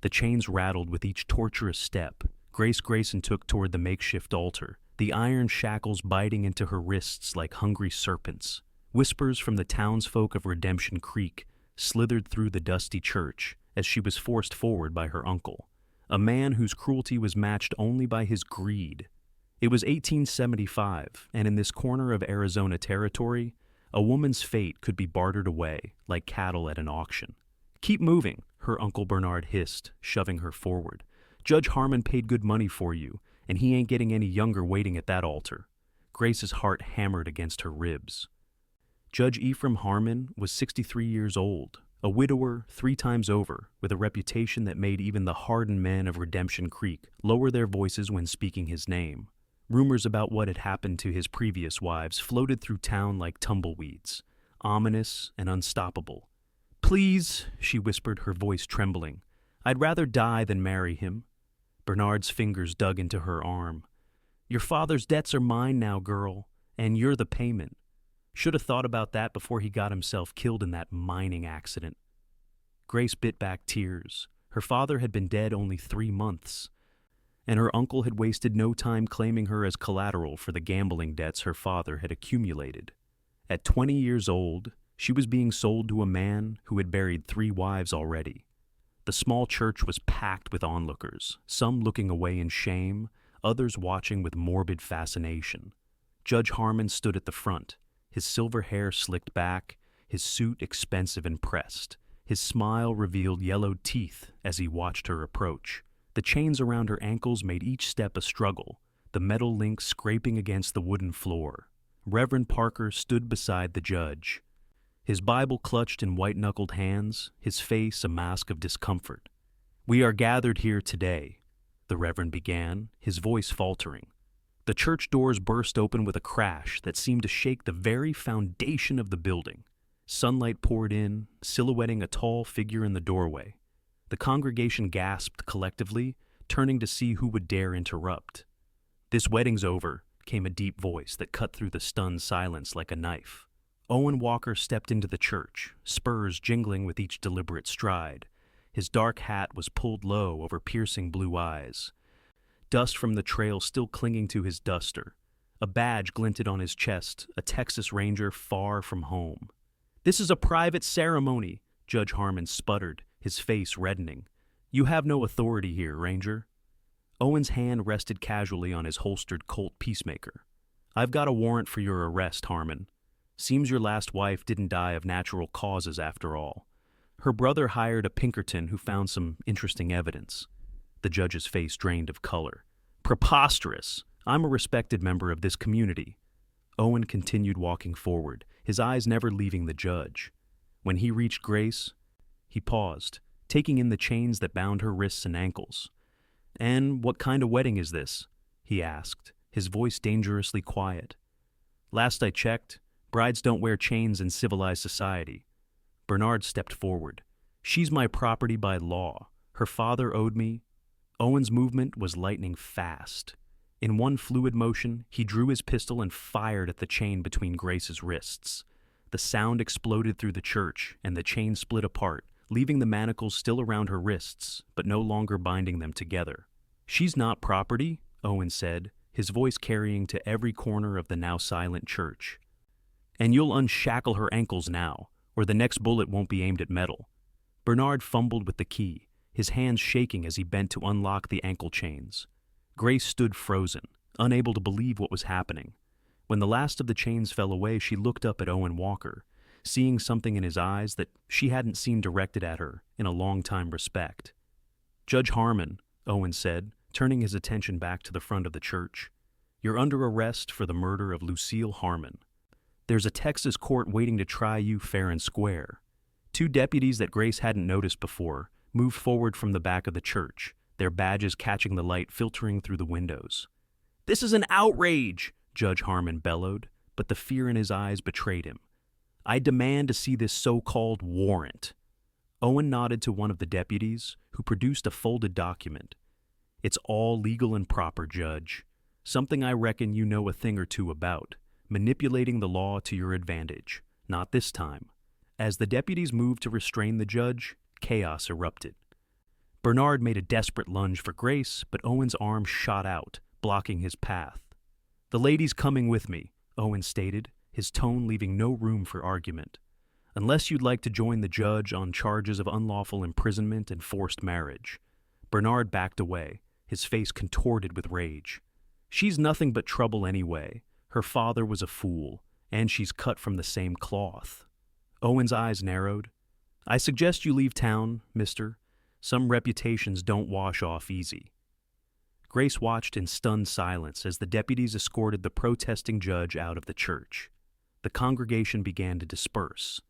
The chains rattled with each torturous step. Grayson took toward the makeshift altar, the iron shackles biting into her wrists like hungry serpents. Whispers from the townsfolk of Redemption Creek slithered through the dusty church as she was forced forward by her uncle, a man whose cruelty was matched only by his greed. It was 1875, and in this corner of Arizona territory, a woman's fate could be bartered away like cattle at an auction. "Keep moving," her Uncle Bernard hissed, shoving her forward. "Judge Harmon paid good money for you, and he ain't getting any younger waiting at that altar." Grace's heart hammered against her ribs. Judge Ephraim Harmon was 63 years old, a widower 3 times over, with a reputation that made even the hardened men of Redemption Creek lower their voices when speaking his name. Rumors about what had happened to his previous wives floated through town like tumbleweeds, ominous and unstoppable. "Please," she whispered, her voice trembling, "I'd rather die than marry him." Bernard's fingers dug into her arm. "Your father's debts are mine now, girl, and you're the payment. Should have thought about that before he got himself killed in that mining accident." Grace bit back tears. Her father had been dead only 3 months, and her uncle had wasted no time claiming her as collateral for the gambling debts her father had accumulated. At 20 years old, she was being sold to a man who had buried 3 wives already. The small church was packed with onlookers, some looking away in shame, others watching with morbid fascination. Judge Harmon stood at the front, his silver hair slicked back, his suit expensive and pressed. His smile revealed yellowed teeth as he watched her approach. The chains around her ankles made each step a struggle, the metal links scraping against the wooden floor. Reverend Parker stood beside the judge, his Bible clutched in white-knuckled hands, his face a mask of discomfort. "We are gathered here today," the Reverend began, his voice faltering. The church doors burst open with a crash that seemed to shake the very foundation of the building. Sunlight poured in, silhouetting a tall figure in the doorway. The congregation gasped collectively, turning to see who would dare interrupt. "This wedding's over," came a deep voice that cut through the stunned silence like a knife. Owen Walker stepped into the church, spurs jingling with each deliberate stride. His dark hat was pulled low over piercing blue eyes, dust from the trail still clinging to his duster. A badge glinted on his chest, a Texas Ranger far from home. "This is a private ceremony," Judge Harmon sputtered, his face reddening. "You have no authority here, Ranger." Owen's hand rested casually on his holstered Colt Peacemaker. "I've got a warrant for your arrest, Harmon. Seems your last wife didn't die of natural causes after all. Her brother hired a Pinkerton who found some interesting evidence." The judge's face drained of color. "Preposterous! I'm a respected member of this community." Owen continued walking forward, his eyes never leaving the judge. When he reached Grace, he paused, taking in the chains that bound her wrists and ankles. "And what kind of wedding is this?" he asked, his voice dangerously quiet. "Last I checked, brides don't wear chains in civilized society." Bernard stepped forward. "She's my property by law. Her father owed me." Owen's movement was lightning fast. In one fluid motion, he drew his pistol and fired at the chain between Grace's wrists. The sound exploded through the church, and the chain split apart, leaving the manacles still around her wrists, but no longer binding them together. "She's not property," Owen said, his voice carrying to every corner of the now silent church. "And you'll unshackle her ankles now, or the next bullet won't be aimed at metal." Bernard fumbled with the key, his hands shaking as he bent to unlock the ankle chains. Grace stood frozen, unable to believe what was happening. When the last of the chains fell away, she looked up at Owen Walker, seeing something in his eyes that she hadn't seen directed at her in a long-time respect. "Judge Harmon," Owen said, turning his attention back to the front of the church, "you're under arrest for the murder of Lucille Harmon. There's a Texas court waiting to try you fair and square." 2 deputies that Grace hadn't noticed before moved forward from the back of the church, their badges catching the light filtering through the windows. "This is an outrage!" Judge Harmon bellowed, but the fear in his eyes betrayed him. "I demand to see this so-called warrant." Owen nodded to one of the deputies, who produced a folded document. "It's all legal and proper, Judge. Something I reckon you know a thing or two about, manipulating the law to your advantage. Not this time." As the deputies moved to restrain the judge, chaos erupted. Bernard made a desperate lunge for Grace, but Owen's arm shot out, blocking his path. "The lady's coming with me," Owen stated, his tone leaving no room for argument. "Unless you'd like to join the judge on charges of unlawful imprisonment and forced marriage." Bernard backed away, his face contorted with rage. "She's nothing but trouble anyway. Her father was a fool, and she's cut from the same cloth." Owen's eyes narrowed. "I suggest you leave town, mister. Some reputations don't wash off easy." Grace watched in stunned silence as the deputies escorted the protesting judge out of the church. The congregation began to disperse,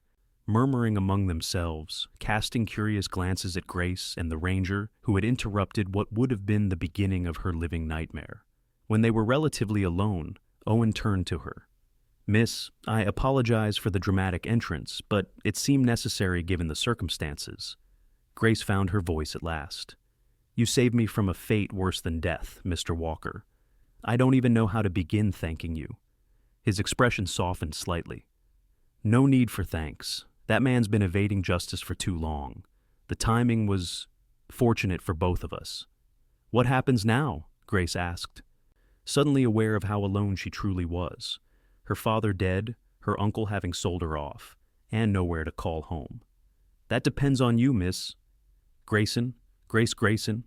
murmuring among themselves, casting curious glances at Grace and the ranger who had interrupted what would have been the beginning of her living nightmare. When they were relatively alone, Owen turned to her. "Miss, I apologize for the dramatic entrance, but it seemed necessary given the circumstances." Grace found her voice at last. "You saved me from a fate worse than death, Mr. Walker. I don't even know how to begin thanking you." His expression softened slightly. "No need for thanks. That man's been evading justice for too long. The timing was fortunate for both of us." "What happens now?" Grace asked, suddenly aware of how alone she truly was. Her father dead, her uncle having sold her off, and nowhere to call home. "That depends on you, miss." "Grayson, Grace Grayson."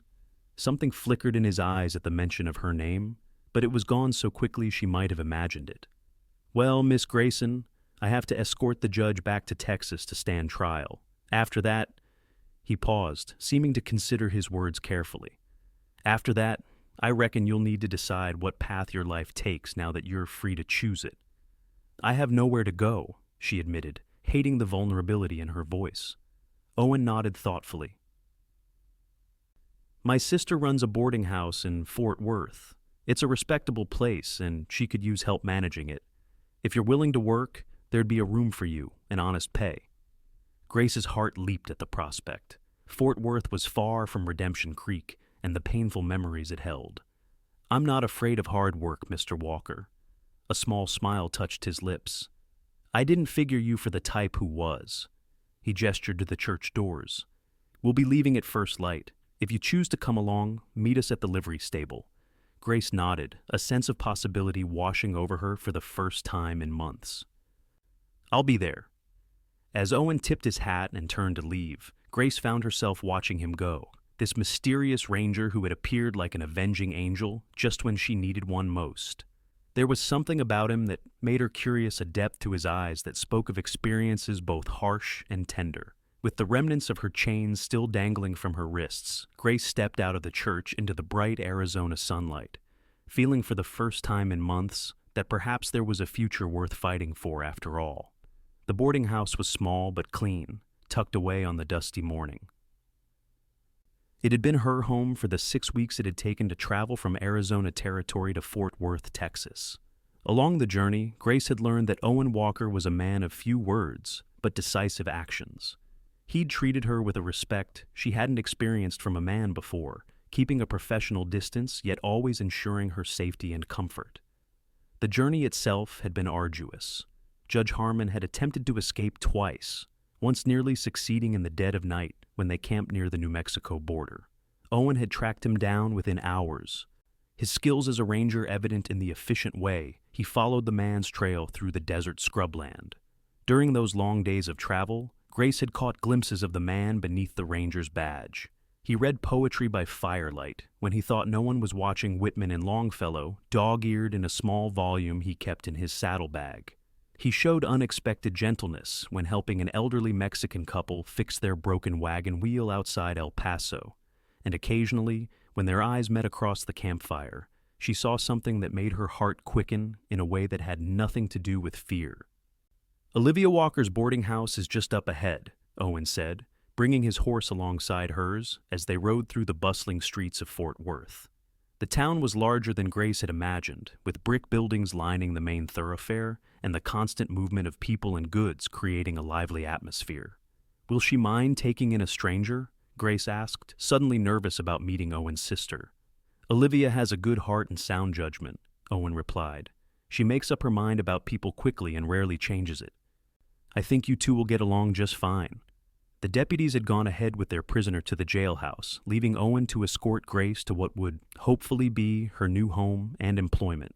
Something flickered in his eyes at the mention of her name, but it was gone so quickly she might have imagined it. "Well, Miss Grayson, I have to escort the judge back to Texas to stand trial. After that—" He paused, seeming to consider his words carefully. "After that, I reckon you'll need to decide what path your life takes now that you're free to choose it." "I have nowhere to go," she admitted, hating the vulnerability in her voice. Owen nodded thoughtfully. "My sister runs a boarding house in Fort Worth. It's a respectable place, and she could use help managing it. If you're willing to work, there'd be a room for you and honest pay." Grace's heart leaped at the prospect. Fort Worth was far from Redemption Creek and the painful memories it held. "I'm not afraid of hard work, Mr. Walker." A small smile touched his lips. "I didn't figure you for the type who was." He gestured to the church doors. "We'll be leaving at first light. If you choose to come along, meet us at the livery stable." Grace nodded, a sense of possibility washing over her for the first time in months. "I'll be there." As Owen tipped his hat and turned to leave, Grace found herself watching him go, this mysterious ranger who had appeared like an avenging angel just when she needed one most. There was something about him that made her curious, a depth to his eyes that spoke of experiences both harsh and tender. With the remnants of her chains still dangling from her wrists, Grace stepped out of the church into the bright Arizona sunlight, feeling for the first time in months that perhaps there was a future worth fighting for after all. The boarding house was small but clean, tucked away on the dusty morning. It had been her home for the 6 weeks it had taken to travel from Arizona territory to Fort Worth, Texas. Along the journey, Grace had learned that Owen Walker was a man of few words, but decisive actions. He'd treated her with a respect she hadn't experienced from a man before, keeping a professional distance yet always ensuring her safety and comfort. The journey itself had been arduous. Judge Harmon had attempted to escape twice, once nearly succeeding in the dead of night when they camped near the New Mexico border. Owen had tracked him down within hours. His skills as a ranger evident in the efficient way he followed the man's trail through the desert scrubland. During those long days of travel, Grace had caught glimpses of the man beneath the ranger's badge. He read poetry by firelight when he thought no one was watching. Whitman and Longfellow, dog-eared in a small volume he kept in his saddlebag. He showed unexpected gentleness when helping an elderly Mexican couple fix their broken wagon wheel outside El Paso, and occasionally, when their eyes met across the campfire, she saw something that made her heart quicken in a way that had nothing to do with fear. "Olivia Walker's boarding house is just up ahead," Owen said, bringing his horse alongside hers as they rode through the bustling streets of Fort Worth. The town was larger than Grace had imagined, with brick buildings lining the main thoroughfare and the constant movement of people and goods creating a lively atmosphere. "Will she mind taking in a stranger?" Grace asked, suddenly nervous about meeting Owen's sister. "Olivia has a good heart and sound judgment," Owen replied. "She makes up her mind about people quickly and rarely changes it. I think you two will get along just fine." The deputies had gone ahead with their prisoner to the jailhouse, leaving Owen to escort Grace to what would hopefully be her new home and employment.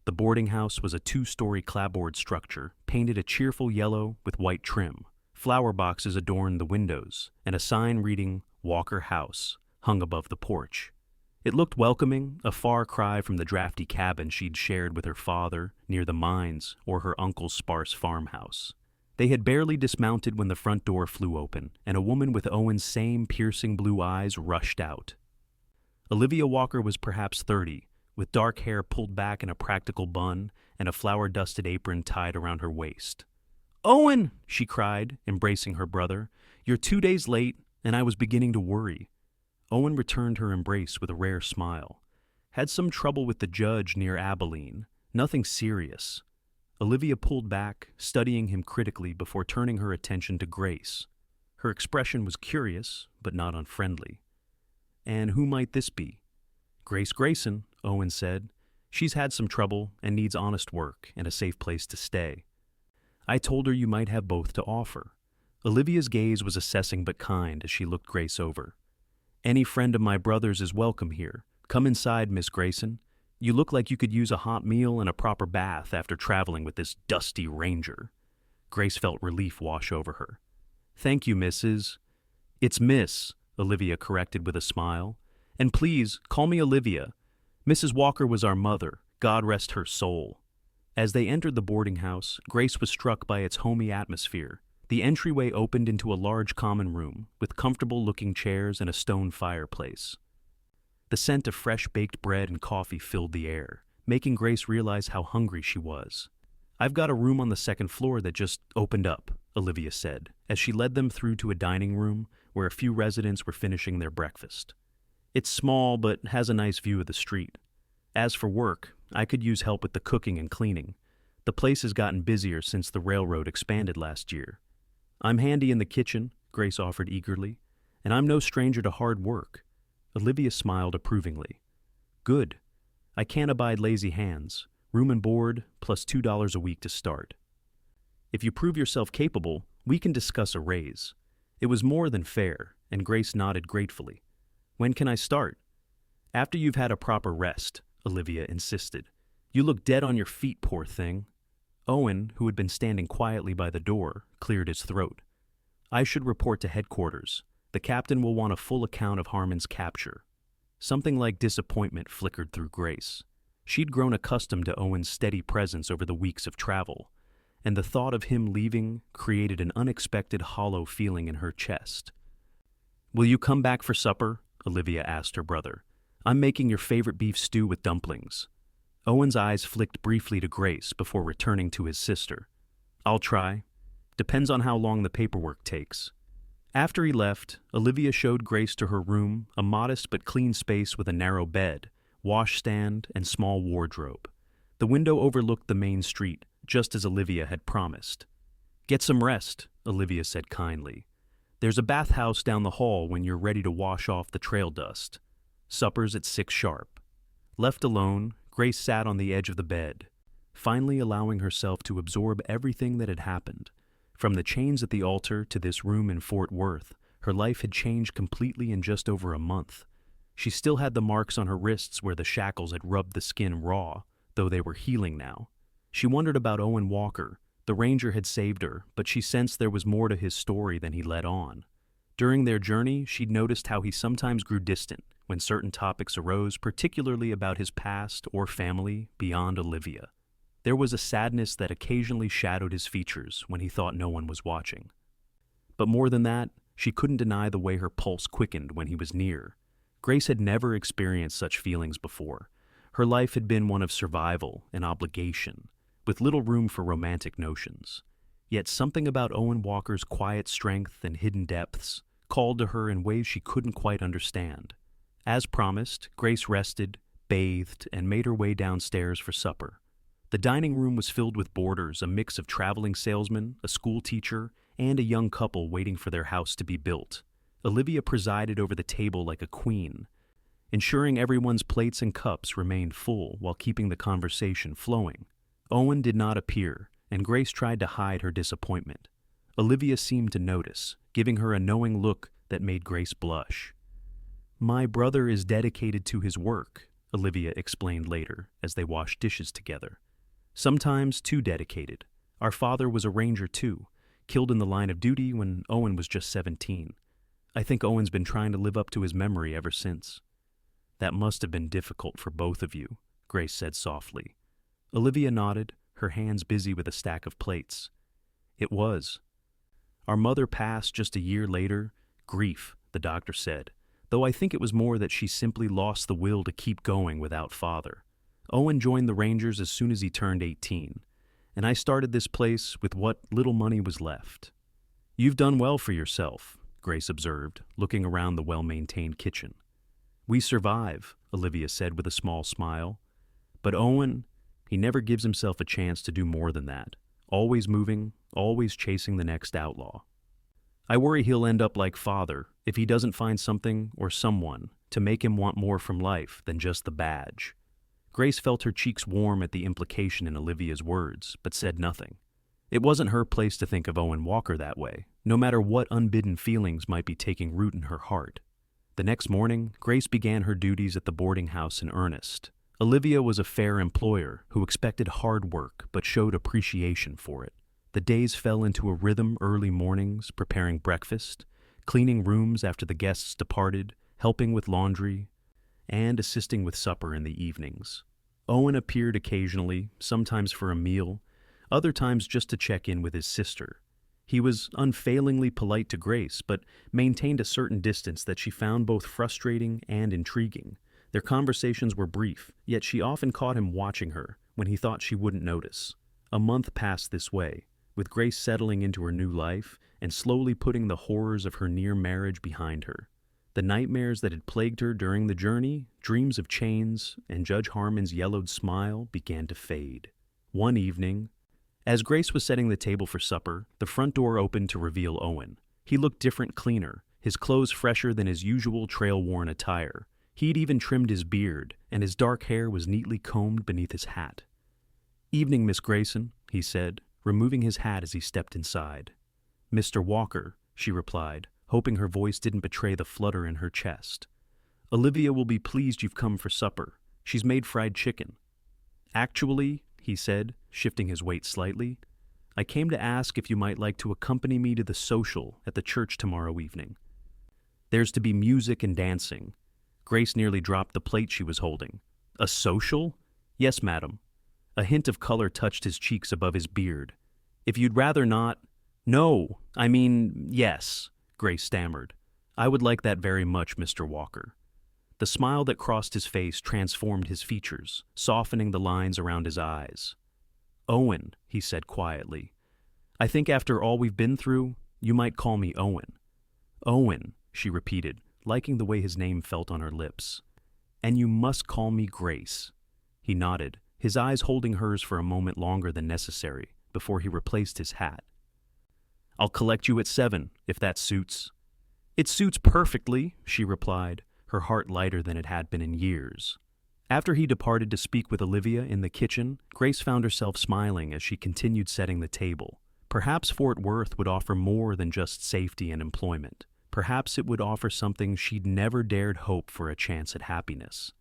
The boarding house was a 2-story clapboard structure, painted a cheerful yellow with white trim. Flower boxes adorned the windows, and a sign reading Walker House hung above the porch. It looked welcoming, a far cry from the drafty cabin she'd shared with her father near the mines or her uncle's sparse farmhouse. They had barely dismounted when the front door flew open, and a woman with Owen's same piercing blue eyes rushed out. Olivia Walker was perhaps 30, with dark hair pulled back in a practical bun and a flour-dusted apron tied around her waist. "Owen!" she cried, embracing her brother. "You're 2 days late, and I was beginning to worry." Owen returned her embrace with a rare smile. "Had some trouble with the judge near Abilene. Nothing serious." Olivia pulled back, studying him critically before turning her attention to Grace. Her expression was curious, but not unfriendly. "And who might this be?" "Grace Grayson," Owen said. "She's had some trouble and needs honest work and a safe place to stay. I told her you might have both to offer." Olivia's gaze was assessing but kind as she looked Grace over. "Any friend of my brother's is welcome here. Come inside, Miss Grayson. You look like you could use a hot meal and a proper bath after traveling with this dusty ranger." Grace felt relief wash over her. "Thank you, Mrs." "It's Miss," Olivia corrected with a smile. "And please, call me Olivia. Mrs. Walker was our mother. God rest her soul." As they entered the boarding house, Grace was struck by its homey atmosphere. The entryway opened into a large common room, with comfortable-looking chairs and a stone fireplace. The scent of fresh-baked bread and coffee filled the air, making Grace realize how hungry she was. "I've got a room on the second floor that just opened up," Olivia said, as she led them through to a dining room where a few residents were finishing their breakfast. "It's small, but has a nice view of the street. As for work, I could use help with the cooking and cleaning. The place has gotten busier since the railroad expanded last year." "I'm handy in the kitchen," Grace offered eagerly, "and I'm no stranger to hard work." Olivia smiled approvingly. "Good. I can't abide lazy hands. Room and board, plus $2 a week to start. If you prove yourself capable, we can discuss a raise." It was more than fair, and Grace nodded gratefully. "When can I start?" "After you've had a proper rest," Olivia insisted. "You look dead on your feet, poor thing." Owen, who had been standing quietly by the door, cleared his throat. "I should report to headquarters. The captain will want a full account of Harmon's capture." Something like disappointment flickered through Grace. She'd grown accustomed to Owen's steady presence over the weeks of travel, and the thought of him leaving created an unexpected hollow feeling in her chest. "Will you come back for supper?" Olivia asked her brother. "I'm making your favorite beef stew with dumplings." Owen's eyes flicked briefly to Grace before returning to his sister. "I'll try. Depends on how long the paperwork takes." After he left, Olivia showed Grace to her room, a modest but clean space with a narrow bed, washstand, and small wardrobe. The window overlooked the main street, just as Olivia had promised. "Get some rest," Olivia said kindly. "There's a bathhouse down the hall when you're ready to wash off the trail dust. Supper's at 6 sharp. Left alone, Grace sat on the edge of the bed, finally allowing herself to absorb everything that had happened. From the chains at the altar to this room in Fort Worth, her life had changed completely in just over a month. She still had the marks on her wrists where the shackles had rubbed the skin raw, though they were healing now. She wondered about Owen Walker. The ranger had saved her, but she sensed there was more to his story than he let on. During their journey, she'd noticed how he sometimes grew distant when certain topics arose, particularly about his past or family beyond Olivia. There was a sadness that occasionally shadowed his features when he thought no one was watching. But more than that, she couldn't deny the way her pulse quickened when he was near. Grace had never experienced such feelings before. Her life had been one of survival and obligation, with little room for romantic notions. Yet something about Owen Walker's quiet strength and hidden depths called to her in ways she couldn't quite understand. As promised, Grace rested, bathed, and made her way downstairs for supper. The dining room was filled with boarders, a mix of traveling salesmen, a school teacher, and a young couple waiting for their house to be built. Olivia presided over the table like a queen, ensuring everyone's plates and cups remained full while keeping the conversation flowing. Owen did not appear, and Grace tried to hide her disappointment. Olivia seemed to notice, giving her a knowing look that made Grace blush. "My brother is dedicated to his work," Olivia explained later as they washed dishes together. "Sometimes too dedicated. Our father was a ranger too, killed in the line of duty when Owen was just 17. I think Owen's been trying to live up to his memory ever since." "That must have been difficult for both of you," Grace said softly. Olivia nodded, her hands busy with a stack of plates. "It was. Our mother passed just a year later. Grief, the doctor said, though I think it was more that she simply lost the will to keep going without father. Owen joined the Rangers as soon as he turned 18, and I started this place with what little money was left." "You've done well for yourself," Grace observed, looking around the well-maintained kitchen. "We survive," Olivia said with a small smile. "But Owen, he never gives himself a chance to do more than that. Always moving, always chasing the next outlaw. I worry he'll end up like father if he doesn't find something or someone to make him want more from life than just the badge." Grace felt her cheeks warm at the implication in Olivia's words, but said nothing. It wasn't her place to think of Owen Walker that way, no matter what unbidden feelings might be taking root in her heart. The next morning, Grace began her duties at the boarding house in earnest. Olivia was a fair employer who expected hard work but showed appreciation for it. The days fell into a rhythm: early mornings, preparing breakfast, cleaning rooms after the guests departed, helping with laundry, and assisting with supper in the evenings. Owen appeared occasionally, sometimes for a meal, other times just to check in with his sister. He was unfailingly polite to Grace, but maintained a certain distance that she found both frustrating and intriguing. Their conversations were brief, yet she often caught him watching her when he thought she wouldn't notice. A month passed this way, with Grace settling into her new life and slowly putting the horrors of her near marriage behind her. The nightmares that had plagued her during the journey, dreams of chains, and Judge Harmon's yellowed smile began to fade. One evening, as Grace was setting the table for supper, the front door opened to reveal Owen. He looked different, cleaner, his clothes fresher than his usual trail-worn attire. He'd even trimmed his beard, and his dark hair was neatly combed beneath his hat. "Evening, Miss Grayson," he said, removing his hat as he stepped inside. "Mr. Walker," she replied, hoping her voice didn't betray the flutter in her chest. "Olivia will be pleased you've come for supper. She's made fried chicken." "Actually," he said, shifting his weight slightly, "I came to ask if you might like to accompany me to the social at the church tomorrow evening. There's to be music and dancing." Grace nearly dropped the plate she was holding. "A social?" "Yes, madam." A hint of color touched his cheeks above his beard. "If you'd rather not—" "No, I mean, yes," Grace stammered. "I would like that very much, Mr. Walker." The smile that crossed his face transformed his features, softening the lines around his eyes. "Owen," he said quietly. "I think after all we've been through, you might call me Owen." "Owen," she repeated, liking the way his name felt on her lips. "And you must call me Grace." He nodded, his eyes holding hers for a moment longer than necessary, before he replaced his hat. "I'll collect you at 7, if that suits." "It suits perfectly," she replied, her heart lighter than it had been in years. After he departed to speak with Olivia in the kitchen, Grace found herself smiling as she continued setting the table. Perhaps Fort Worth would offer more than just safety and employment. Perhaps it would offer something she'd never dared hope for: a chance at happiness.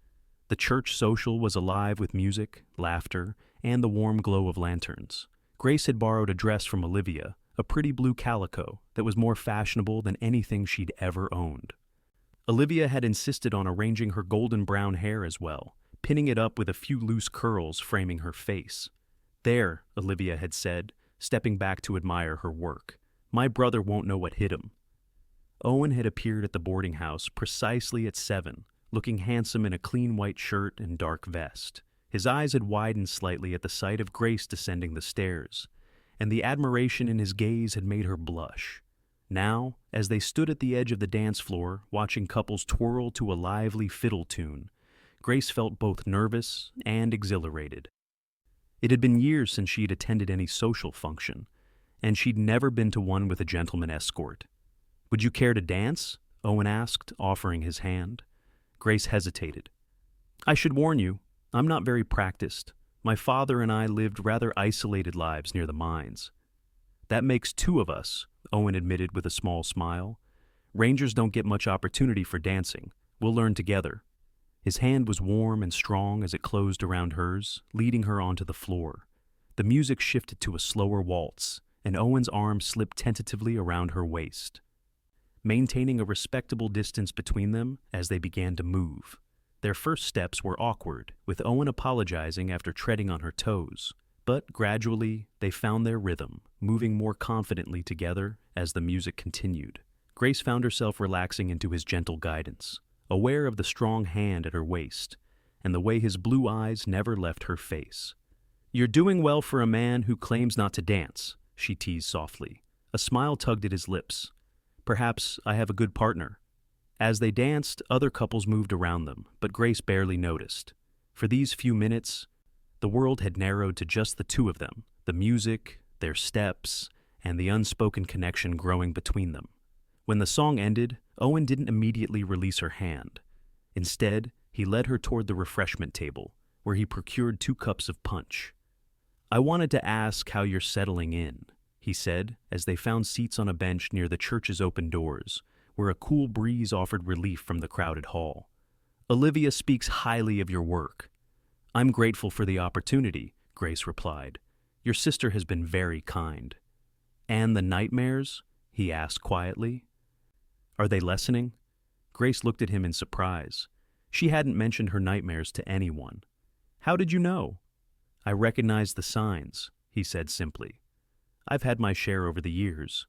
The church social was alive with music, laughter, and the warm glow of lanterns. Grace had borrowed a dress from Olivia, a pretty blue calico that was more fashionable than anything she'd ever owned. Olivia had insisted on arranging her golden brown hair as well, pinning it up with a few loose curls framing her face. "There," Olivia had said, stepping back to admire her work. "My brother won't know what hit him." Owen had appeared at the boarding house precisely at 7, looking handsome in a clean white shirt and dark vest. His eyes had widened slightly at the sight of Grace descending the stairs, and the admiration in his gaze had made her blush. Now, as they stood at the edge of the dance floor, watching couples twirl to a lively fiddle tune, Grace felt both nervous and exhilarated. It had been years since she had attended any social function, and she'd never been to one with a gentleman escort. "Would you care to dance?" Owen asked, offering his hand. Grace hesitated. "I should warn you, I'm not very practiced. My father and I lived rather isolated lives near the mines." "That makes 2 of us," Owen admitted with a small smile. Rangers don't get much opportunity for dancing. We'll learn together. His hand was warm and strong as it closed around hers, leading her onto the floor. The music shifted to a slower waltz, and Owen's arm slipped tentatively around her waist, maintaining a respectable distance between them as they began to move. Their first steps were awkward, with Owen apologizing after treading on her toes. But gradually, they found their rhythm, moving more confidently together as the music continued. Grace found herself relaxing into his gentle guidance, aware of the strong hand at her waist, and the way his blue eyes never left her face. "You're doing well for a man who claims not to dance," she teased softly. A smile tugged at his lips. "Perhaps I have a good partner." As they danced, other couples moved around them, but Grace barely noticed. For these few minutes, the world had narrowed to just the two of them, the music, their steps, and the unspoken connection growing between them. When the song ended, Owen didn't immediately release her hand. Instead, he led her toward the refreshment table, where he procured 2 cups of punch. "I wanted to ask how you're settling in," he said, as they found seats on a bench near the church's open doors, where a cool breeze offered relief from the crowded hall. "Olivia speaks highly of your work." "I'm grateful for the opportunity," Grace replied. "Your sister has been very kind." "And the nightmares?" he asked quietly. "Are they lessening?" Grace looked at him in surprise. She hadn't mentioned her nightmares to anyone. "How did you know?" "I recognized the signs," he said simply. "I've had my share over the years."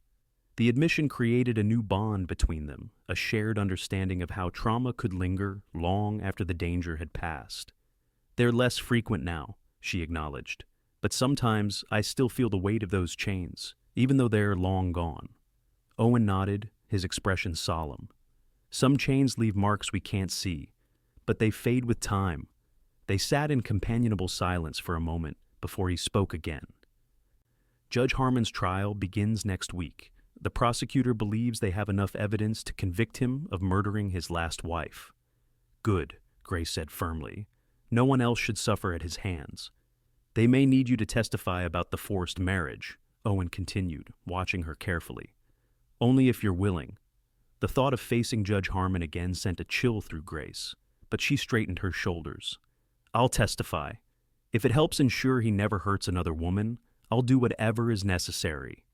The admission created a new bond between them, a shared understanding of how trauma could linger long after the danger had passed. "They're less frequent now," she acknowledged, "but sometimes I still feel the weight of those chains, even though they're long gone." Owen nodded, his expression solemn. "Some chains leave marks we can't see, but they fade with time." They sat in companionable silence for a moment before he spoke again. "Judge Harmon's trial begins next week. The prosecutor believes they have enough evidence to convict him of murdering his last wife." "Good," Grace said firmly. "No one else should suffer at his hands." "They may need you to testify about the forced marriage," Owen continued, watching her carefully. "Only if you're willing." The thought of facing Judge Harmon again sent a chill through Grace, but she straightened her shoulders. "I'll testify. If it helps ensure he never hurts another woman, I'll do whatever is necessary."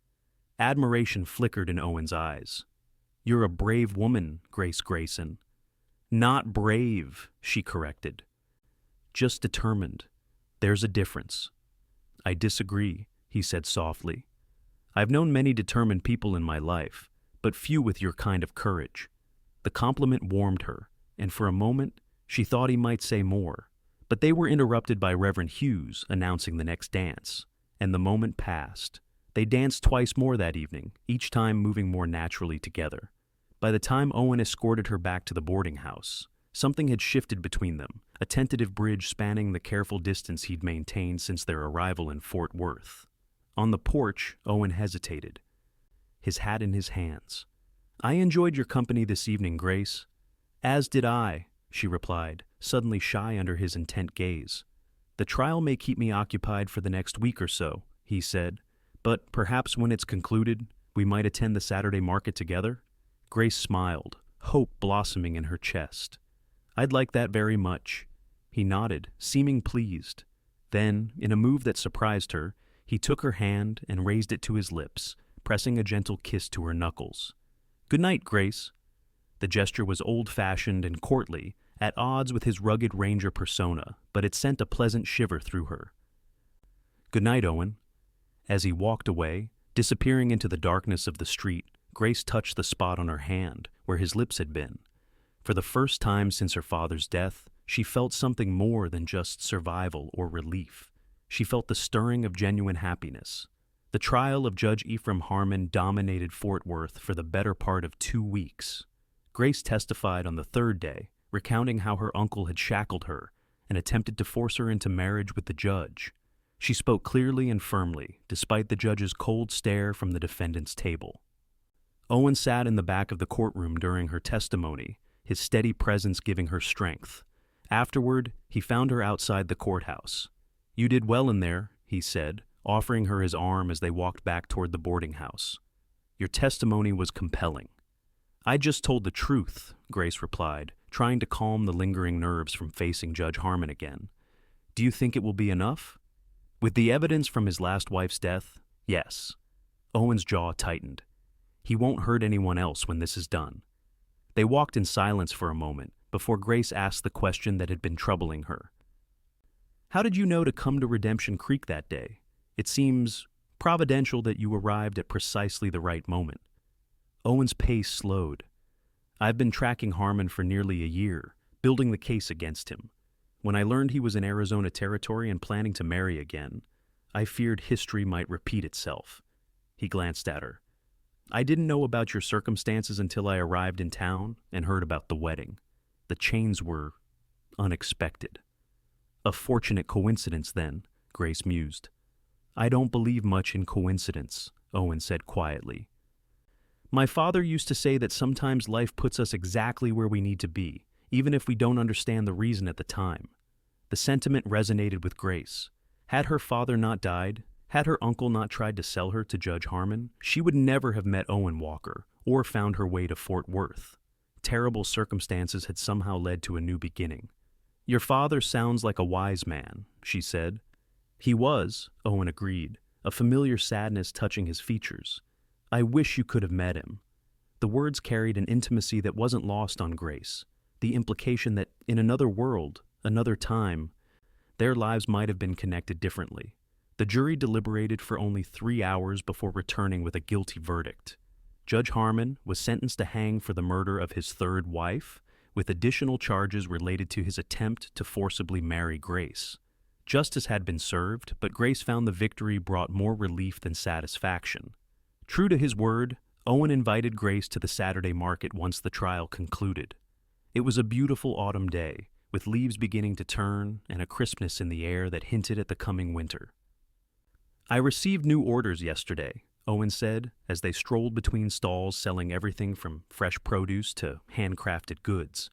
Admiration flickered in Owen's eyes. "You're a brave woman, Grace Grayson." "Not brave," she corrected. "Just determined. There's a difference." "I disagree," he said softly. "I've known many determined people in my life, but few with your kind of courage." The compliment warmed her, and for a moment she thought he might say more. But they were interrupted by Reverend Hughes announcing the next dance, and the moment passed. They danced twice more that evening, each time moving more naturally together. By the time Owen escorted her back to the boarding house, something had shifted between them, a tentative bridge spanning the careful distance he'd maintained since their arrival in Fort Worth. On the porch, Owen hesitated, his hat in his hands. "I enjoyed your company this evening, Grace." "As did I," she replied, suddenly shy under his intent gaze. "The trial may keep me occupied for the next week or so," he said, "but perhaps when it's concluded, we might attend the Saturday market together?" Grace smiled, hope blossoming in her chest. "I'd like that very much." He nodded, seeming pleased. Then, in a move that surprised her, he took her hand and raised it to his lips, pressing a gentle kiss to her knuckles. "Good night, Grace." The gesture was old-fashioned and courtly, at odds with his rugged ranger persona, but it sent a pleasant shiver through her. "Good night, Owen." As he walked away, disappearing into the darkness of the street, Grace touched the spot on her hand where his lips had been. For the first time since her father's death, she felt something more than just survival or relief. She felt the stirring of genuine happiness. The trial of Judge Ephraim Harmon dominated Fort Worth for the better part of 2 weeks. Grace testified on the 3rd day, recounting how her uncle had shackled her and attempted to force her into marriage with the judge. She spoke clearly and firmly, despite the judge's cold stare from the defendant's table. Owen sat in the back of the courtroom during her testimony, his steady presence giving her strength. Afterward, he found her outside the courthouse. "You did well in there," he said, offering her his arm as they walked back toward the boarding house. Your testimony was compelling. I just told the truth, Grace replied, trying to calm the lingering nerves from facing Judge Harmon again. Do you think it will be enough? With the evidence from his last wife's death, yes. Owen's jaw tightened. He won't hurt anyone else when this is done. They walked in silence for a moment before Grace asked the question that had been troubling her. How did you know to come to Redemption Creek that day? It seems providential that you arrived at precisely the right moment. Owen's pace slowed. I've been tracking Harmon for nearly a year, building the case against him. When I learned he was in Arizona territory and planning to marry again, I feared history might repeat itself. He glanced at her. I didn't know about your circumstances until I arrived in town and heard about the wedding. The chains were unexpected. A fortunate coincidence, then, Grace mused. I don't believe much in coincidence, Owen said quietly. My father used to say that sometimes life puts us exactly where we need to be, even if we don't understand the reason at the time. The sentiment resonated with Grace. Had her father not died, had her uncle not tried to sell her to Judge Harmon, she would never have met Owen Walker or found her way to Fort Worth. Terrible circumstances had somehow led to a new beginning. Your father sounds like a wise man, she said. He was, Owen agreed, a familiar sadness touching his features. I wish you could have met him. The words carried an intimacy that wasn't lost on Grace, the implication that in another world, another time, their lives might have been connected differently. The jury deliberated for only 3 hours before returning with a guilty verdict. Judge Harmon was sentenced to hang for the murder of his third wife, with additional charges related to his attempt to forcibly marry Grace. Justice had been served, but Grace found the victory brought more relief than satisfaction. True to his word, Owen invited Grace to the Saturday market once the trial concluded. It was a beautiful autumn day, with leaves beginning to turn and a crispness in the air that hinted at the coming winter. I received new orders yesterday, Owen said, as they strolled between stalls selling everything from fresh produce to handcrafted goods.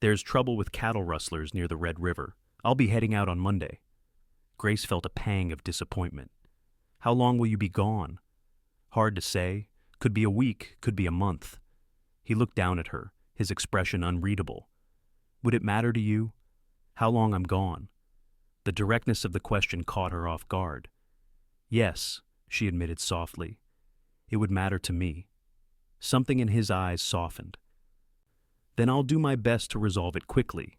There's trouble with cattle rustlers near the Red River. I'll be heading out on Monday. Grace felt a pang of disappointment. How long will you be gone? Hard to say. Could be a week, could be a month. He looked down at her, his expression unreadable. Would it matter to you? How long I'm gone? The directness of the question caught her off guard. Yes, she admitted softly. It would matter to me. Something in his eyes softened. Then I'll do my best to resolve it quickly.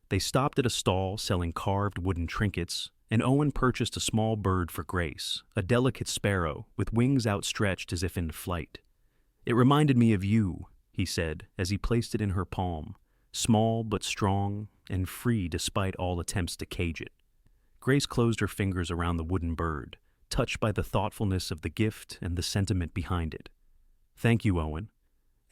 They stopped at a stall selling carved wooden trinkets, and Owen purchased a small bird for Grace, a delicate sparrow with wings outstretched as if in flight. It reminded me of you, he said, as he placed it in her palm, small but strong and free despite all attempts to cage it. Grace closed her fingers around the wooden bird, touched by the thoughtfulness of the gift and the sentiment behind it. Thank you, Owen.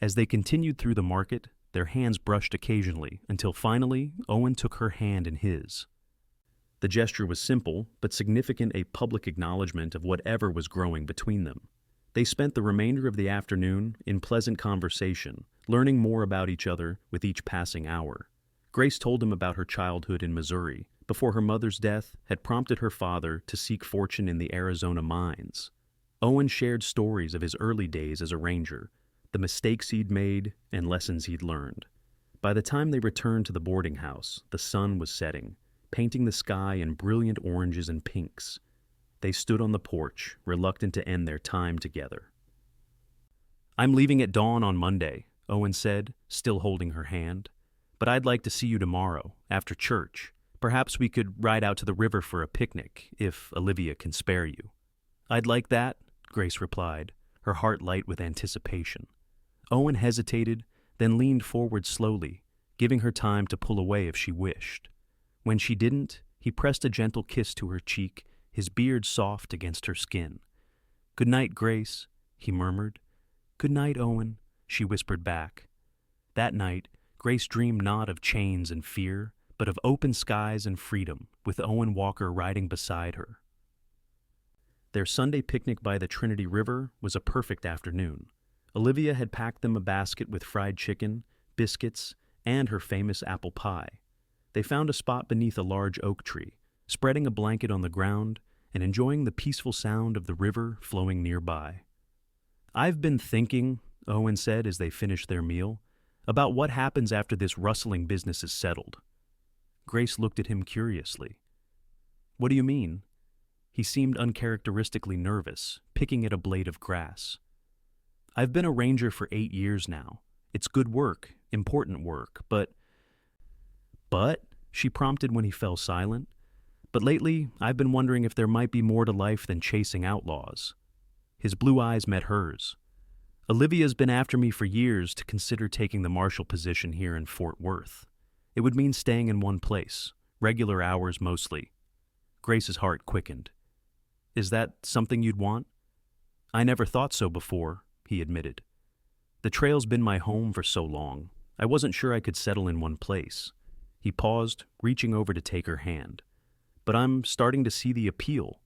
As they continued through the market, their hands brushed occasionally, until finally Owen took her hand in his. The gesture was simple, but significant, a public acknowledgement of whatever was growing between them. They spent the remainder of the afternoon in pleasant conversation, learning more about each other with each passing hour. Grace told him about her childhood in Missouri, before her mother's death had prompted her father to seek fortune in the Arizona mines. Owen shared stories of his early days as a ranger, the mistakes he'd made and lessons he'd learned. By the time they returned to the boarding house, the sun was setting, painting the sky in brilliant oranges and pinks. They stood on the porch, reluctant to end their time together. I'm leaving at dawn on Monday, Owen said, still holding her hand. But I'd like to see you tomorrow, after church. Perhaps we could ride out to the river for a picnic, if Olivia can spare you. I'd like that, Grace replied, her heart light with anticipation. Owen hesitated, then leaned forward slowly, giving her time to pull away if she wished. When she didn't, he pressed a gentle kiss to her cheek, his beard soft against her skin. Good night, Grace, he murmured. Good night, Owen, she whispered back. That night, Grace dreamed not of chains and fear, but of open skies and freedom, with Owen Walker riding beside her. Their Sunday picnic by the Trinity River was a perfect afternoon. Olivia had packed them a basket with fried chicken, biscuits, and her famous apple pie. They found a spot beneath a large oak tree, spreading a blanket on the ground and enjoying the peaceful sound of the river flowing nearby. "I've been thinking," Owen said as they finished their meal, "about what happens after this rustling business is settled." Grace looked at him curiously. "What do you mean?" He seemed uncharacteristically nervous, picking at a blade of grass. "I've been a ranger for 8 years now. It's good work, important work, but—" "But?" she prompted when he fell silent. "But lately, I've been wondering if there might be more to life than chasing outlaws." His blue eyes met hers. "Olivia's been after me for years to consider taking the marshal position here in Fort Worth. It would mean staying in one place, regular hours mostly." Grace's heart quickened. "Is that something you'd want?" "I never thought so before," he admitted. "The trail's been my home for so long. I wasn't sure I could settle in one place." He paused, reaching over to take her hand. "But I'm starting to see the appeal."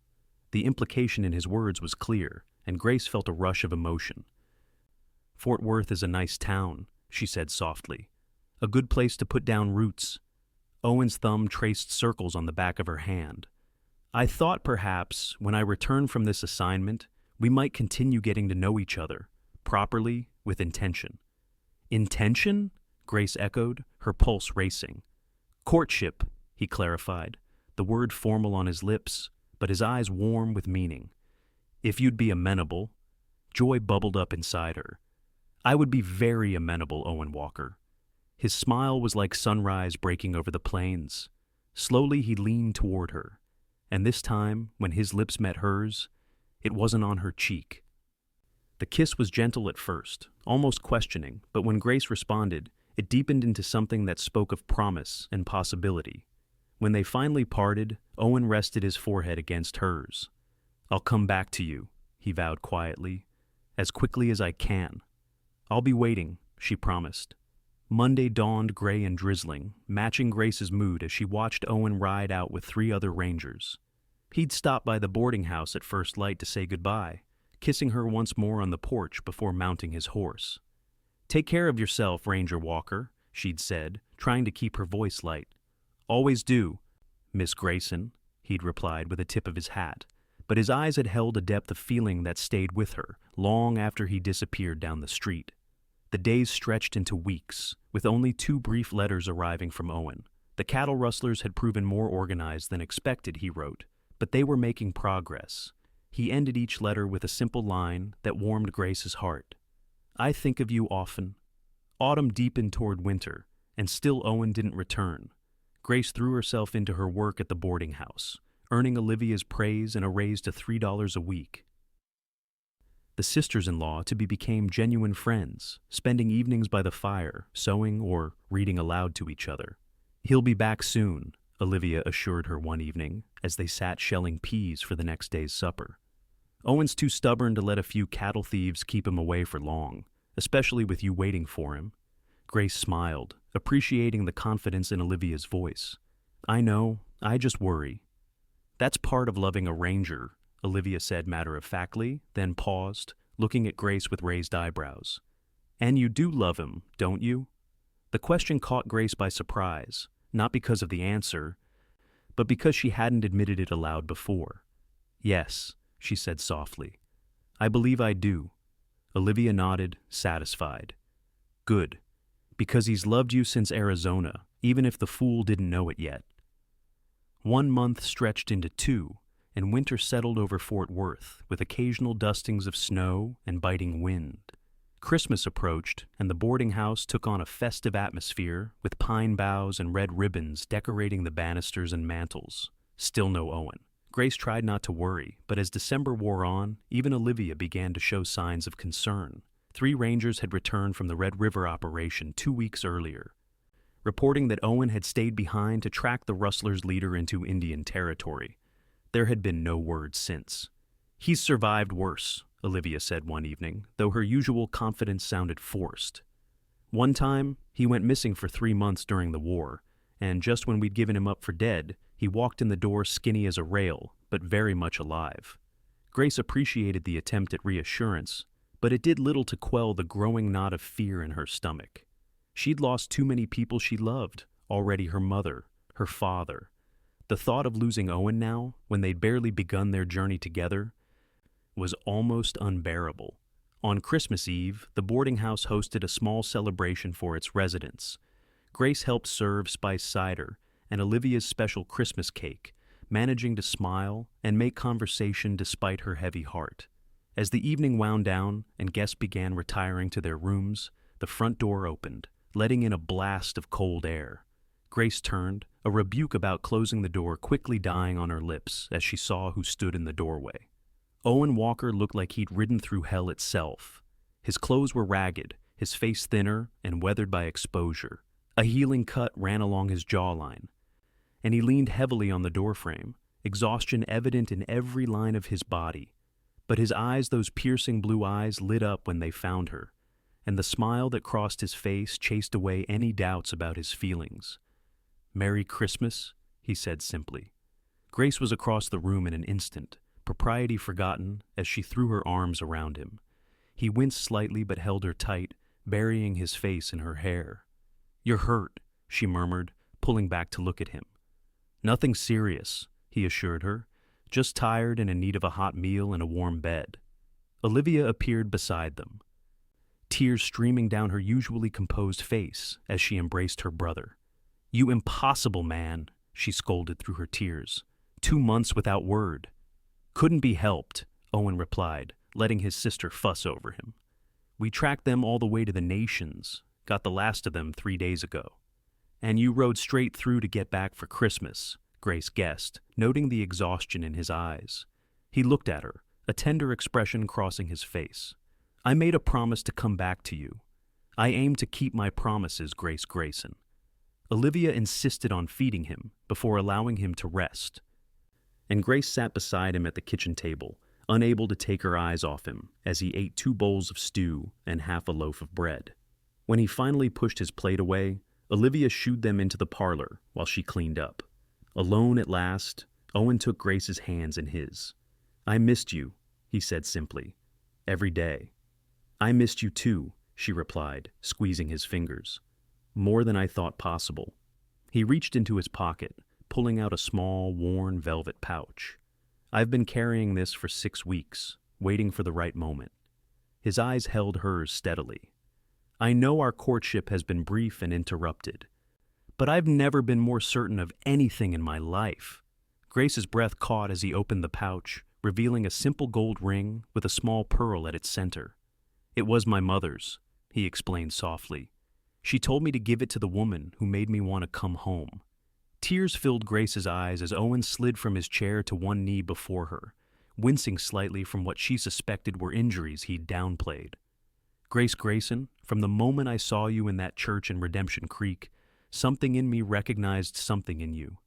The implication in his words was clear, and Grace felt a rush of emotion. "Fort Worth is a nice town," she said softly. "A good place to put down roots." Owen's thumb traced circles on the back of her hand. "I thought perhaps, when I return from this assignment, we might continue getting to know each other, properly, with intention." "Intention?" Grace echoed, her pulse racing. "Courtship," he clarified, the word formal on his lips, but his eyes warm with meaning. "If you'd be amenable." Joy bubbled up inside her. "I would be very amenable, Owen Walker." His smile was like sunrise breaking over the plains. Slowly he leaned toward her, and this time, when his lips met hers, it wasn't on her cheek. The kiss was gentle at first, almost questioning, but when Grace responded, it deepened into something that spoke of promise and possibility. When they finally parted, Owen rested his forehead against hers. "I'll come back to you," he vowed quietly, "as quickly as I can." "I'll be waiting," she promised. Monday dawned gray and drizzling, matching Grace's mood as she watched Owen ride out with 3 other rangers. He'd stopped by the boarding house at first light to say goodbye, kissing her once more on the porch before mounting his horse. "Take care of yourself, Ranger Walker," she'd said, trying to keep her voice light. "Always do, Miss Grayson," he'd replied with a tip of his hat, but his eyes had held a depth of feeling that stayed with her long after he disappeared down the street. The days stretched into weeks, with only 2 brief letters arriving from Owen. The cattle rustlers had proven more organized than expected, he wrote, but they were making progress. He ended each letter with a simple line that warmed Grace's heart. "I think of you often." Autumn deepened toward winter, and still Owen didn't return. Grace threw herself into her work at the boarding house, earning Olivia's praise and a raise to $3 a week. The sisters-in-law became genuine friends, spending evenings by the fire, sewing or reading aloud to each other. "He'll be back soon," Olivia assured her one evening, as they sat shelling peas for the next day's supper. "Owen's too stubborn to let a few cattle thieves keep him away for long, especially with you waiting for him." Grace smiled, appreciating the confidence in Olivia's voice. "I know, I just worry." "That's part of loving a ranger," Olivia said matter-of-factly, then paused, looking at Grace with raised eyebrows. "And you do love him, don't you?" The question caught Grace by surprise, not because of the answer, but because she hadn't admitted it aloud before. "Yes," she said softly. "I believe I do." Olivia nodded, satisfied. "Good. Because he's loved you since Arizona, even if the fool didn't know it yet." 1 month stretched into 2, and winter settled over Fort Worth, with occasional dustings of snow and biting wind. Christmas approached, and the boarding house took on a festive atmosphere, with pine boughs and red ribbons decorating the banisters and mantels. Still no Owen. Grace tried not to worry, but as December wore on, even Olivia began to show signs of concern. 3 rangers had returned from the Red River operation 2 weeks earlier, reporting that Owen had stayed behind to track the rustlers' leader into Indian territory. There had been no word since. "He's survived worse," Olivia said one evening, though her usual confidence sounded forced. "One time, he went missing for 3 months during the war, and just when we'd given him up for dead, he walked in the door skinny as a rail, but very much alive." Grace appreciated the attempt at reassurance, but it did little to quell the growing knot of fear in her stomach. She'd lost too many people she loved, already her mother, her father. The thought of losing Owen now, when they'd barely begun their journey together, was almost unbearable. On Christmas Eve, the boarding house hosted a small celebration for its residents. Grace helped serve spiced cider and Olivia's special Christmas cake, managing to smile and make conversation despite her heavy heart. As the evening wound down and guests began retiring to their rooms, the front door opened, letting in a blast of cold air. Grace turned, a rebuke about closing the door quickly dying on her lips as she saw who stood in the doorway. Owen Walker looked like he'd ridden through hell itself. His clothes were ragged, his face thinner and weathered by exposure. A healing cut ran along his jawline, and he leaned heavily on the doorframe, exhaustion evident in every line of his body. But his eyes, those piercing blue eyes, lit up when they found her, and the smile that crossed his face chased away any doubts about his feelings. "Merry Christmas," he said simply. Grace was across the room in an instant, propriety forgotten as she threw her arms around him. He winced slightly but held her tight, burying his face in her hair. "You're hurt," she murmured, pulling back to look at him. "Nothing serious," he assured her, "just tired and in need of a hot meal and a warm bed." Olivia appeared beside them, tears streaming down her usually composed face as she embraced her brother. "You impossible man," she scolded through her tears. 2 months without word." "Couldn't be helped," Owen replied, letting his sister fuss over him. "We tracked them all the way to the Nations, got the last of them 3 days ago." "And you rode straight through to get back for Christmas," Grace guessed, noting the exhaustion in his eyes. He looked at her, a tender expression crossing his face. "I made a promise to come back to you. I aim to keep my promises, Grace Grayson." Olivia insisted on feeding him before allowing him to rest, and Grace sat beside him at the kitchen table, unable to take her eyes off him as he ate 2 bowls of stew and half a loaf of bread. When he finally pushed his plate away, Olivia shooed them into the parlor while she cleaned up. Alone at last, Owen took Grace's hands in his. "I missed you," he said simply. "Every day." "I missed you too," she replied, squeezing his fingers. "More than I thought possible." He reached into his pocket, pulling out a small, worn velvet pouch. "I've been carrying this for 6 weeks, waiting for the right moment." His eyes held hers steadily. "I know our courtship has been brief and interrupted, but I've never been more certain of anything in my life." Grace's breath caught as he opened the pouch, revealing a simple gold ring with a small pearl at its center. "It was my mother's," he explained softly. "She told me to give it to the woman who made me want to come home." Tears filled Grace's eyes as Owen slid from his chair to one knee before her, wincing slightly from what she suspected were injuries he'd downplayed. "Grace Grayson, from the moment I saw you in that church in Redemption Creek, something in me recognized something in you.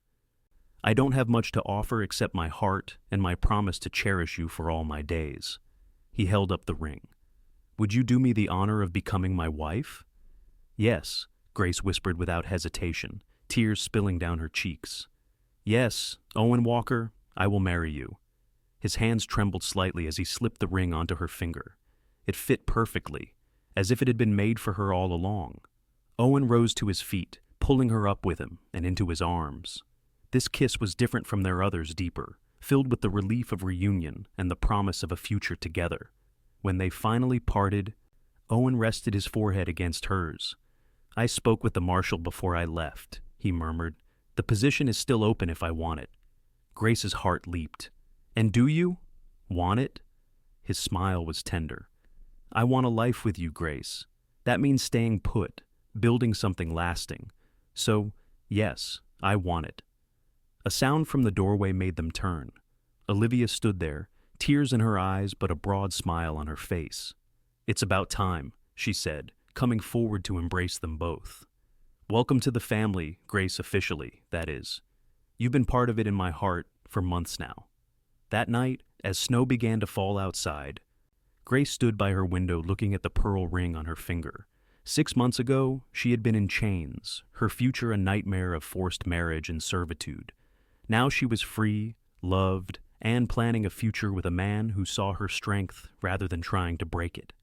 I don't have much to offer except my heart and my promise to cherish you for all my days." He held up the ring. "Would you do me the honor of becoming my wife?" "Yes," Grace whispered without hesitation, tears spilling down her cheeks. "Yes, Owen Walker, I will marry you." His hands trembled slightly as he slipped the ring onto her finger. It fit perfectly, as if it had been made for her all along. Owen rose to his feet, pulling her up with him and into his arms. This kiss was different from their others, deeper, filled with the relief of reunion and the promise of a future together. When they finally parted, Owen rested his forehead against hers. "I spoke with the marshal before I left," he murmured. "The position is still open if I want it." Grace's heart leaped. "And do you want it?" His smile was tender. "I want a life with you, Grace. That means staying put, building something lasting. So, yes, I want it." A sound from the doorway made them turn. Olivia stood there, tears in her eyes but a broad smile on her face. "It's about time," she said, coming forward to embrace them both. "Welcome to the family, Grace, officially, that is. You've been part of it in my heart for months now." That night, as snow began to fall outside, Grace stood by her window looking at the pearl ring on her finger. 6 months ago, she had been in chains, her future a nightmare of forced marriage and servitude. Now she was free, loved, and planning a future with a man who saw her strength rather than trying to break it.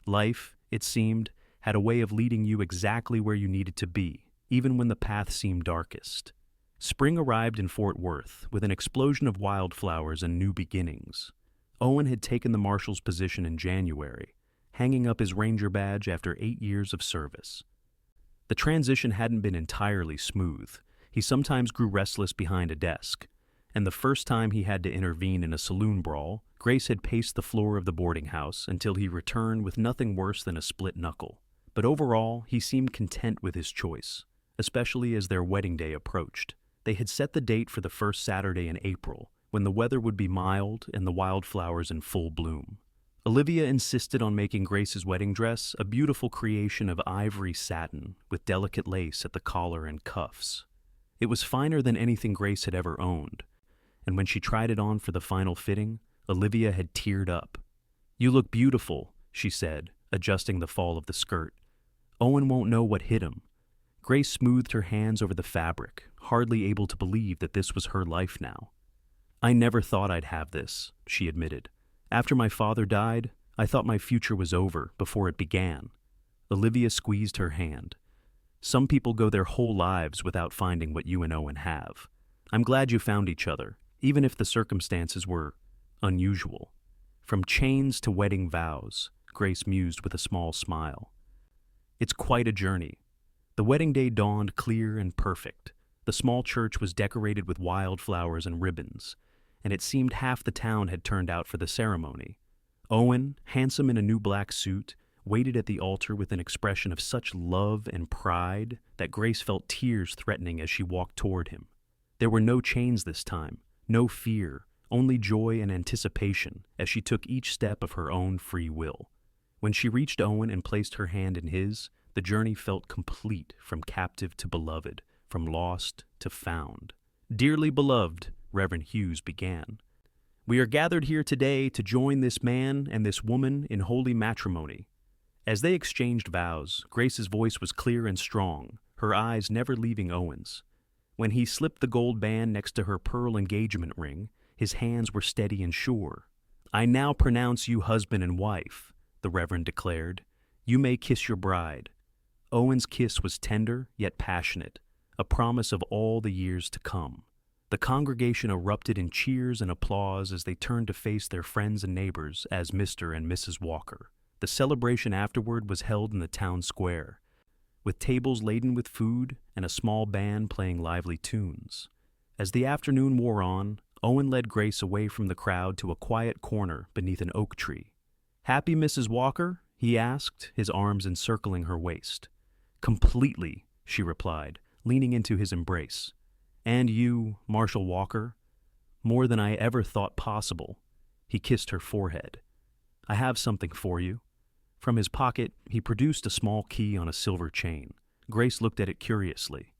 Life, it seemed, had a way of leading you exactly where you needed to be, even when the path seemed darkest. Spring arrived in Fort Worth with an explosion of wildflowers and new beginnings. Owen had taken the marshal's position in January, hanging up his Ranger badge after 8 years of service. The transition hadn't been entirely smooth. He sometimes grew restless behind a desk, and the first time he had to intervene in a saloon brawl, Grace had paced the floor of the boarding house until he returned with nothing worse than a split knuckle. But overall, he seemed content with his choice, especially as their wedding day approached. They had set the date for the first Saturday in April, when the weather would be mild and the wildflowers in full bloom. Olivia insisted on making Grace's wedding dress a beautiful creation of ivory satin with delicate lace at the collar and cuffs. It was finer than anything Grace had ever owned, and when she tried it on for the final fitting, Olivia had teared up. "You look beautiful," she said, adjusting the fall of the skirt. "Owen won't know what hit him." Grace smoothed her hands over the fabric, hardly able to believe that this was her life now. "I never thought I'd have this," she admitted. "After my father died, I thought my future was over before it began." Olivia squeezed her hand. "Some people go their whole lives without finding what you and Owen have. I'm glad you found each other, even if the circumstances were unusual." "From chains to wedding vows," Grace mused with a small smile. "It's quite a journey." The wedding day dawned clear and perfect. The small church was decorated with wildflowers and ribbons, and it seemed half the town had turned out for the ceremony. Owen, handsome in a new black suit, waited at the altar with an expression of such love and pride that Grace felt tears threatening as she walked toward him. There were no chains this time, no fear, only joy and anticipation as she took each step of her own free will. When she reached Owen and placed her hand in his, the journey felt complete, from captive to beloved, from lost to found. "Dearly beloved," Reverend Hughes began, "we are gathered here today to join this man and this woman in holy matrimony." As they exchanged vows, Grace's voice was clear and strong, her eyes never leaving Owen's. When he slipped the gold band next to her pearl engagement ring, his hands were steady and sure. "I now pronounce you husband and wife," the Reverend declared. "You may kiss your bride." Owen's kiss was tender yet passionate, a promise of all the years to come. The congregation erupted in cheers and applause as they turned to face their friends and neighbors as Mr. and Mrs. Walker. The celebration afterward was held in the town square, with tables laden with food and a small band playing lively tunes. As the afternoon wore on, Owen led Grace away from the crowd to a quiet corner beneath an oak tree. "Happy, Mrs. Walker?" he asked, his arms encircling her waist. "Completely," she replied, leaning into his embrace. "And you, Marshal Walker?" "More than I ever thought possible." He kissed her forehead. "I have something for you." From his pocket, he produced a small key on a silver chain. Grace looked at it curiously.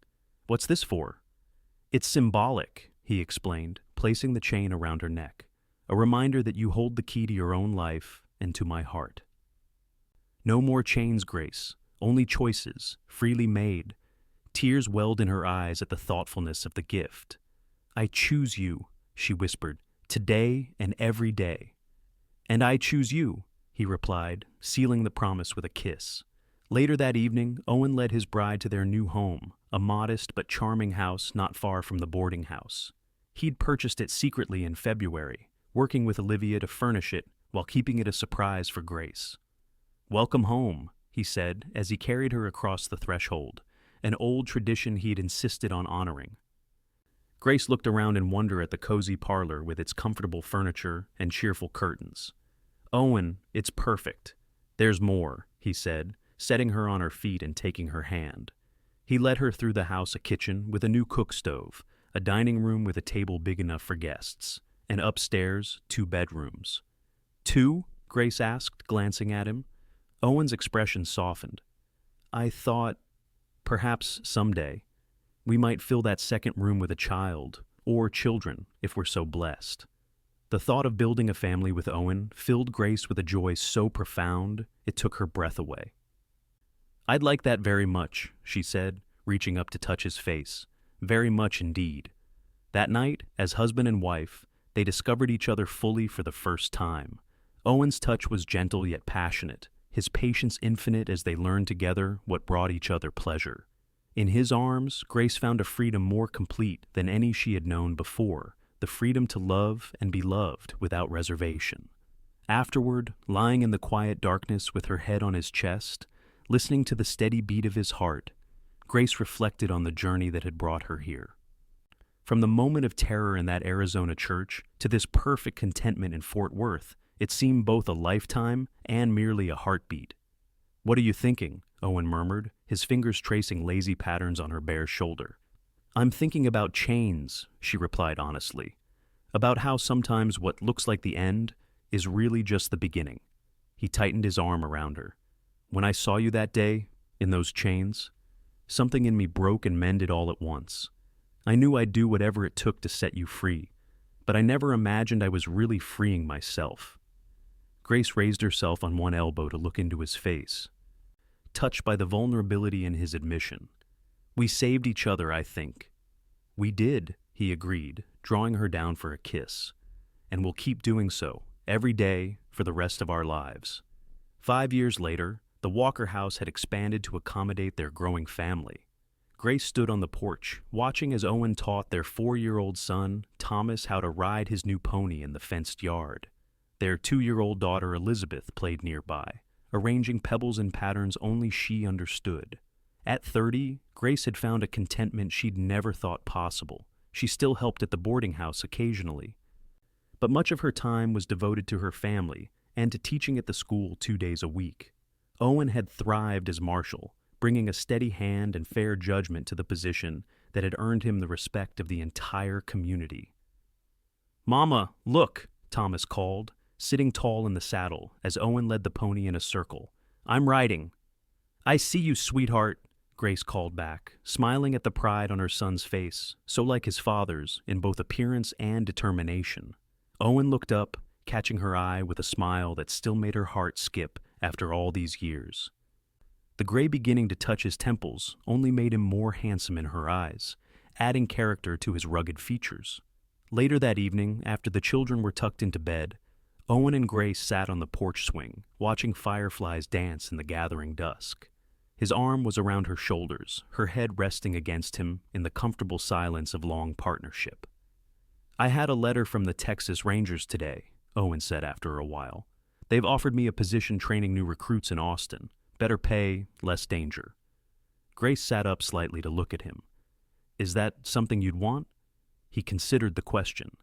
"What's this for?" "It's symbolic," he explained, placing the chain around her neck. "A reminder that you hold the key to your own life and to my heart." "No more chains, Grace. Only choices, freely made." Tears welled in her eyes at the thoughtfulness of the gift. "I choose you," she whispered, "today and every day." "And I choose you," he replied, sealing the promise with a kiss. Later that evening, Owen led his bride to their new home, a modest but charming house not far from the boarding house. He'd purchased it secretly in February, working with Olivia to furnish it while keeping it a surprise for Grace. "Welcome home," he said as he carried her across the threshold, an old tradition he'd insisted on honoring. Grace looked around in wonder at the cozy parlor with its comfortable furniture and cheerful curtains. "Owen, it's perfect. There's more," he said, setting her on her feet and taking her hand. He led her through the house, a kitchen with a new cook stove, a dining room with a table big enough for guests, and upstairs, 2 bedrooms. "Two?" Grace asked, glancing at him. Owen's expression softened. "I thought, perhaps someday, we might fill that second room with a child, or children, if we're so blessed." The thought of building a family with Owen filled Grace with a joy so profound it took her breath away. "I'd like that very much," she said, reaching up to touch his face. "Very much indeed." That night, as husband and wife, they discovered each other fully for the first time. Owen's touch was gentle yet passionate, his patience infinite as they learned together what brought each other pleasure. In his arms, Grace found a freedom more complete than any she had known before, the freedom to love and be loved without reservation. Afterward, lying in the quiet darkness with her head on his chest, listening to the steady beat of his heart, Grace reflected on the journey that had brought her here. From the moment of terror in that Arizona church to this perfect contentment in Fort Worth, it seemed both a lifetime and merely a heartbeat. "What are you thinking?" Owen murmured, his fingers tracing lazy patterns on her bare shoulder. "I'm thinking about chains," she replied honestly. "About how sometimes what looks like the end is really just the beginning." He tightened his arm around her. "When I saw you that day, in those chains, something in me broke and mended all at once. I knew I'd do whatever it took to set you free, but I never imagined I was really freeing myself." Grace raised herself on one elbow to look into his face, touched by the vulnerability in his admission. "We saved each other, I think." "We did," he agreed, drawing her down for a kiss. "And we'll keep doing so, every day, for the rest of our lives." 5 years later, the Walker house had expanded to accommodate their growing family. Grace stood on the porch, watching as Owen taught their 4-year-old son, Thomas, how to ride his new pony in the fenced yard. Their 2-year-old daughter, Elizabeth, played nearby, arranging pebbles in patterns only she understood. At 30, Grace had found a contentment she'd never thought possible. She still helped at the boarding house occasionally, but much of her time was devoted to her family and to teaching at the school 2 days a week. Owen had thrived as marshal, bringing a steady hand and fair judgment to the position that had earned him the respect of the entire community. "Mama, look," Thomas called, sitting tall in the saddle as Owen led the pony in a circle. "I'm riding." "I see you, sweetheart," Grace called back, smiling at the pride on her son's face, so like his father's in both appearance and determination. Owen looked up, catching her eye with a smile that still made her heart skip after all these years. The gray beginning to touch his temples only made him more handsome in her eyes, adding character to his rugged features. Later that evening, after the children were tucked into bed, Owen and Grace sat on the porch swing, watching fireflies dance in the gathering dusk. His arm was around her shoulders, her head resting against him in the comfortable silence of long partnership. "I had a letter from the Texas Rangers today," Owen said after a while. "They've offered me a position training new recruits in Austin. Better pay, less danger." Grace sat up slightly to look at him. "Is that something you'd want?" He considered the question.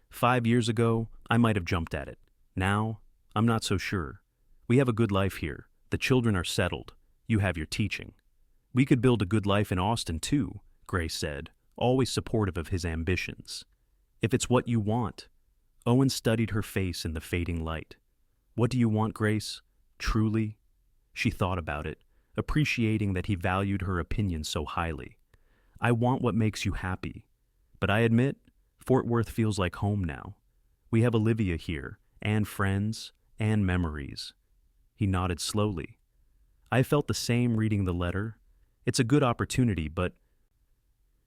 5 years ago, I might have jumped at it. Now, I'm not so sure. We have a good life here. The children are settled. You have your teaching. We could build a good life in Austin, too," Grace said, always supportive of his ambitions. "If it's what you want." Owen studied her face in the fading light. "What do you want, Grace? Truly?" She thought about it, appreciating that he valued her opinion so highly. "I want what makes you happy. But I admit, Fort Worth feels like home now. We have Olivia here, and friends, and memories." He nodded slowly. "I felt the same reading the letter. It's a good opportunity, but..."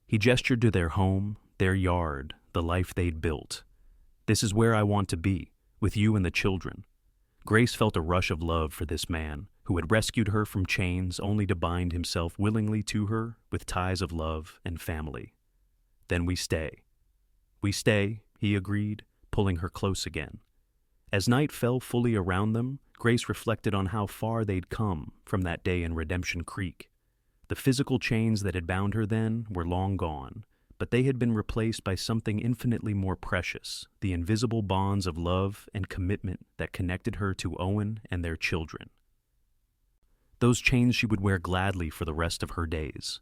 He gestured to their home, their yard, the life they'd built. "This is where I want to be, with you and the children." Grace felt a rush of love for this man, who had rescued her from chains only to bind himself willingly to her with ties of love and family. "Then we stay." "We stay," he agreed, pulling her close again. As night fell fully around them, Grace reflected on how far they'd come from that day in Redemption Creek. The physical chains that had bound her then were long gone, but they had been replaced by something infinitely more precious, the invisible bonds of love and commitment that connected her to Owen and their children. Those chains she would wear gladly for the rest of her days.